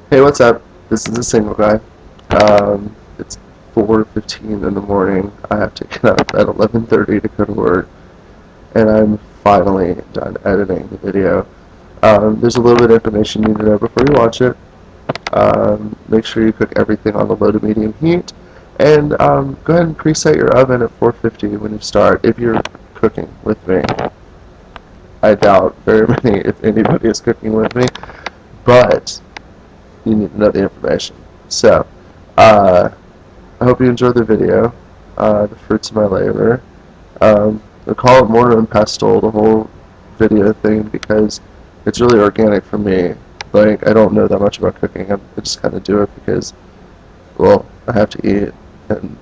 Hey, what's up? This is a single guy. It's 4:15 in the morning. I have to get up at 11:30 to go to work, and I'm finally done editing the video. There's a little bit of information you need to know before you watch it. Make sure you cook everything on the low to medium heat, and go ahead and preset your oven at 450 when you start. If you're cooking with me, I doubt very many, if anybody is cooking with me, but you need to know the information. So, uh, I hope you enjoyed the video, the fruits of my labor. I call it mortar and pestle, the whole video thing, because it's really organic for me. Like, I don't know that much about cooking. I just kind of do it because, well, I have to eat, and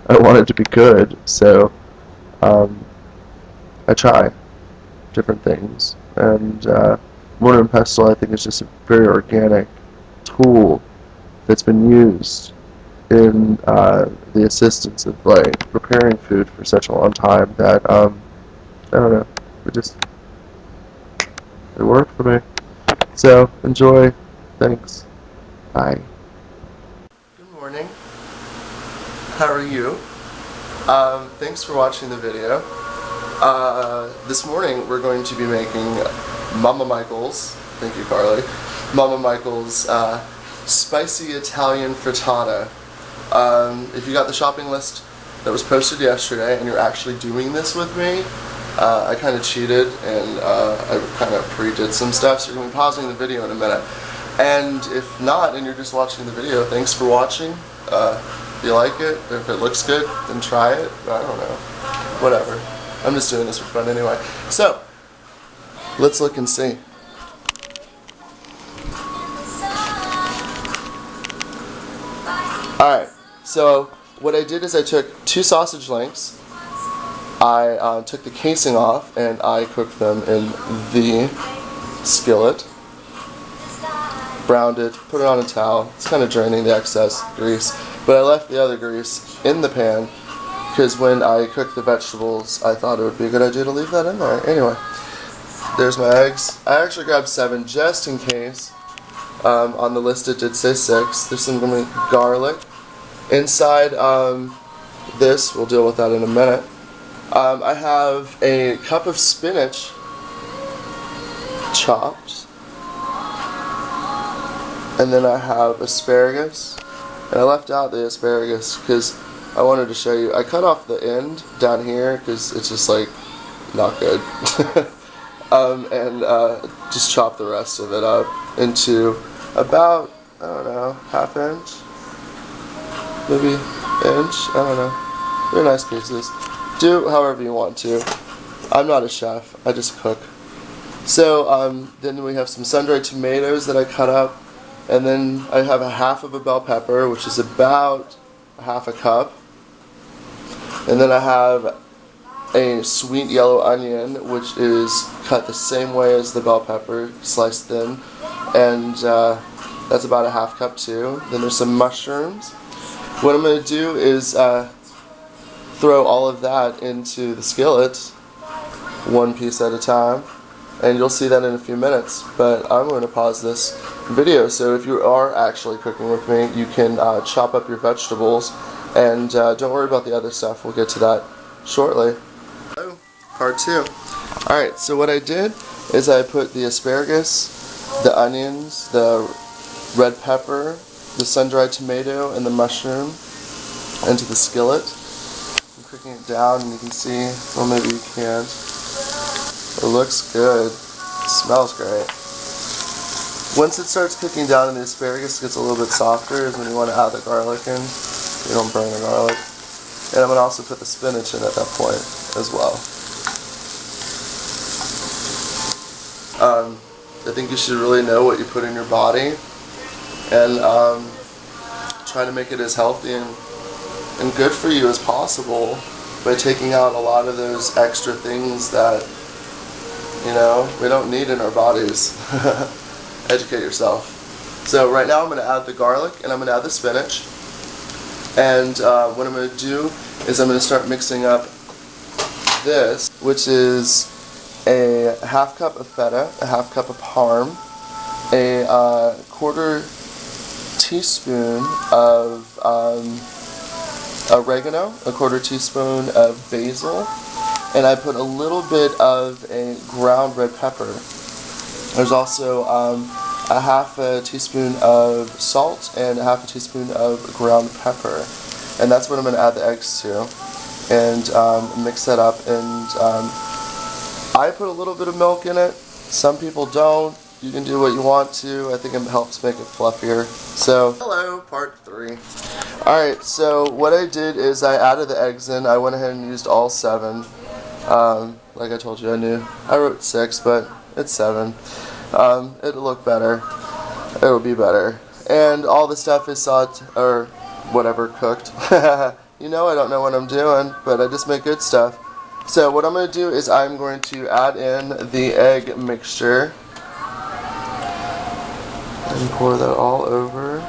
I want it to be good. So, um, I try different things. And mortar and pestle, I think, is just a very organic tool that's been used in the assistance of like preparing food for such a long time that I don't know, it worked for me. So enjoy. Thanks. Bye. Good morning. How are you? Thanks for watching the video. This morning we're going to be making Mama Michael's. Thank you, Carly. Mama Michael's spicy Italian frittata. If you got the shopping list that was posted yesterday and you're actually doing this with me, I kind of cheated and I kind of pre-did some stuff, so you're going to be pausing the video in a minute. And if not, and you're just watching the video, thanks for watching. If you like it, if it looks good, then try it. I don't know. Whatever. I'm just doing this for fun anyway. So, let's look and see. Alright, so what I did is I took 2 sausage links, I took the casing off, and I cooked them in the skillet, browned it, put it on a towel. It's kind of draining the excess grease, but I left the other grease in the pan because when I cooked the vegetables I thought it would be a good idea to leave that in there. Anyway, there's my eggs. I actually grabbed 7 just in case. On the list it did say 6. There's some garlic. Inside this, we'll deal with that in a minute. I have a cup of spinach chopped. And then I have asparagus. And I left out the asparagus because I wanted to show you. I cut off the end down here because it's just like not good. And just chop the rest of it up into about, I don't know, ½ inch, maybe inch, I don't know. They're nice pieces. Do however you want to. I'm not a chef, I just cook. So then we have some sun-dried tomatoes that I cut up, and then I have a half of a bell pepper, which is about ½ a cup. And then I have a sweet yellow onion, which is cut the same way as the bell pepper, sliced thin, and that's about ½ cup too. Then there's some mushrooms. What I'm going to do is throw all of that into the skillet, one piece at a time, and you'll see that in a few minutes. But I'm going to pause this video, so if you are actually cooking with me, you can chop up your vegetables, and don't worry about the other stuff. We'll get to that shortly. Hello, part 2. Alright, so what I did is I put the asparagus, the onions, the red pepper, the sun-dried tomato, and the mushroom into the skillet. I'm cooking it down, and you can see, well, maybe you can't. It looks good. It smells great. Once it starts cooking down and the asparagus gets a little bit softer is when you want to add the garlic in. You don't burn the garlic. And I'm going to also put the spinach in at that point as well. I think you should really know what you put in your body, and try to make it as healthy and good for you as possible by taking out a lot of those extra things that, you know, we don't need in our bodies. Educate yourself. So right now I'm going to add the garlic and I'm going to add the spinach, and what I'm going to do is I'm going to start mixing up this, which is a ½ cup of feta, a ½ cup of parm, a quarter teaspoon of oregano, a 1/4 teaspoon of basil, and I put a little bit of a ground red pepper. There's also a 1/2 teaspoon of salt and a 1/2 teaspoon of ground pepper. And that's what I'm going to add the eggs to. And mix that up. And I put a little bit of milk in it. Some people don't. You can do what you want to. I think it helps make it fluffier. So, hello, part 3. Alright, so what I did is I added the eggs in. I went ahead and used all 7. Like I told you, I wrote 6, but it's 7. It'll look better. It'll be better. And all the stuff is or whatever, cooked. You know I don't know what I'm doing, but I just make good stuff. So what I'm going to do is I'm going to add in the egg mixture. And pour that all over.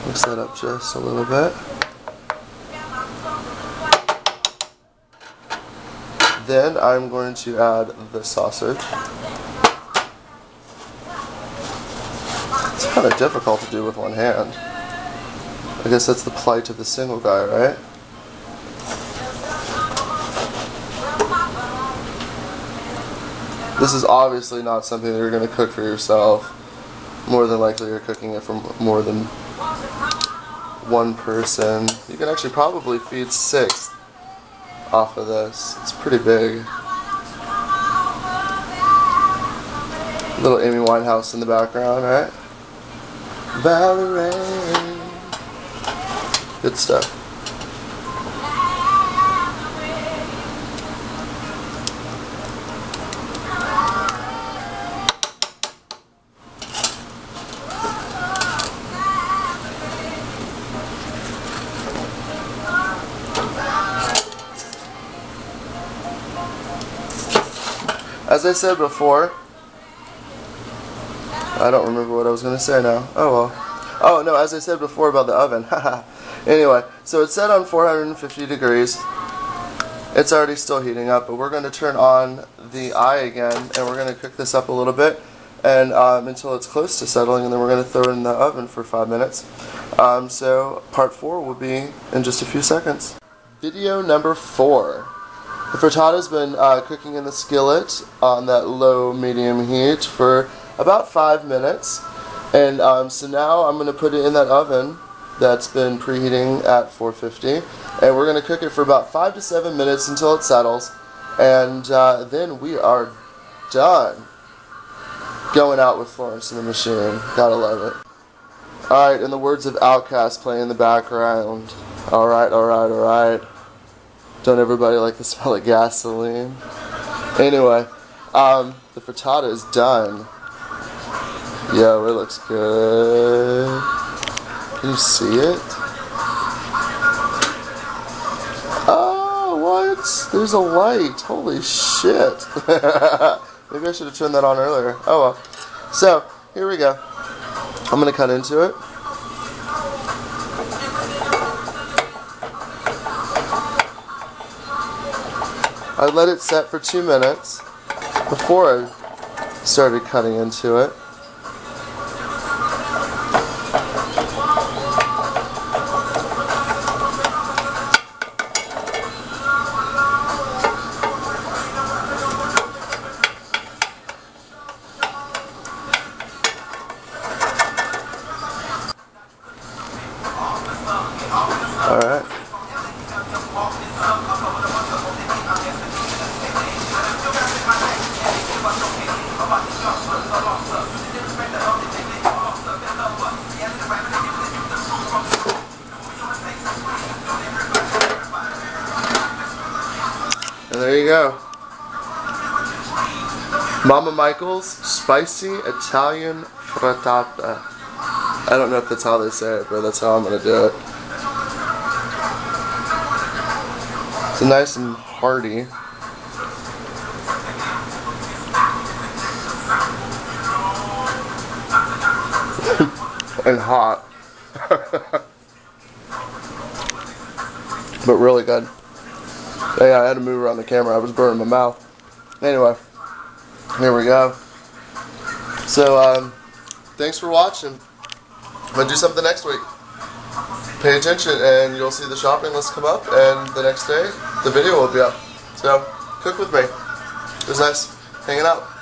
Mix that up just a little bit. Then I'm going to add the sausage. It's kind of difficult to do with one hand. I guess that's the plight of the single guy, right? This is obviously not something that you're going to cook for yourself. More than likely you're cooking it for more than one person. You can actually probably feed 6 off of this. It's pretty big. Little Amy Winehouse in the background, right? Valerie. Good stuff. As I said before, I don't remember what I was going to say now. Oh well. Oh no, as I said before about the oven. Anyway, so it's set on 450 degrees. It's already still heating up, but we're going to turn on the eye again, and we're going to cook this up a little bit and until it's close to settling, and then we're going to throw it in the oven for 5 minutes. So part 4 will be in just a few seconds. Video number 4. The frittata's been cooking in the skillet on that low-medium heat for about 5 minutes. And so now I'm going to put it in that oven that's been preheating at 450. And we're going to cook it for about 5 to 7 minutes until it settles. And then we are done. Going out with Florence and the Machine. Gotta love it. Alright, in the words of Outkast playing in the background. Alright, alright, alright. Don't everybody like the smell of gasoline? Anyway, the frittata is done. Yo, it looks good. Can you see it? Oh, what? There's a light. Holy shit. Maybe I should have turned that on earlier. Oh well. So, here we go. I'm going to cut into it. I let it set for 2 minutes before I started cutting into it. Alright. And there you go. Mama Michael's Spicy Italian Frittata. I don't know if that's how they say it, but that's how I'm going to do it. It's nice and hearty. And hot. But really good. Yeah, I had to move around the camera. I was burning my mouth. Anyway, here we go. So, thanks for watching. I'm going to do something next week. Pay attention and you'll see the shopping list come up, and the next day the video will be up. So, cook with me. It was nice hanging out.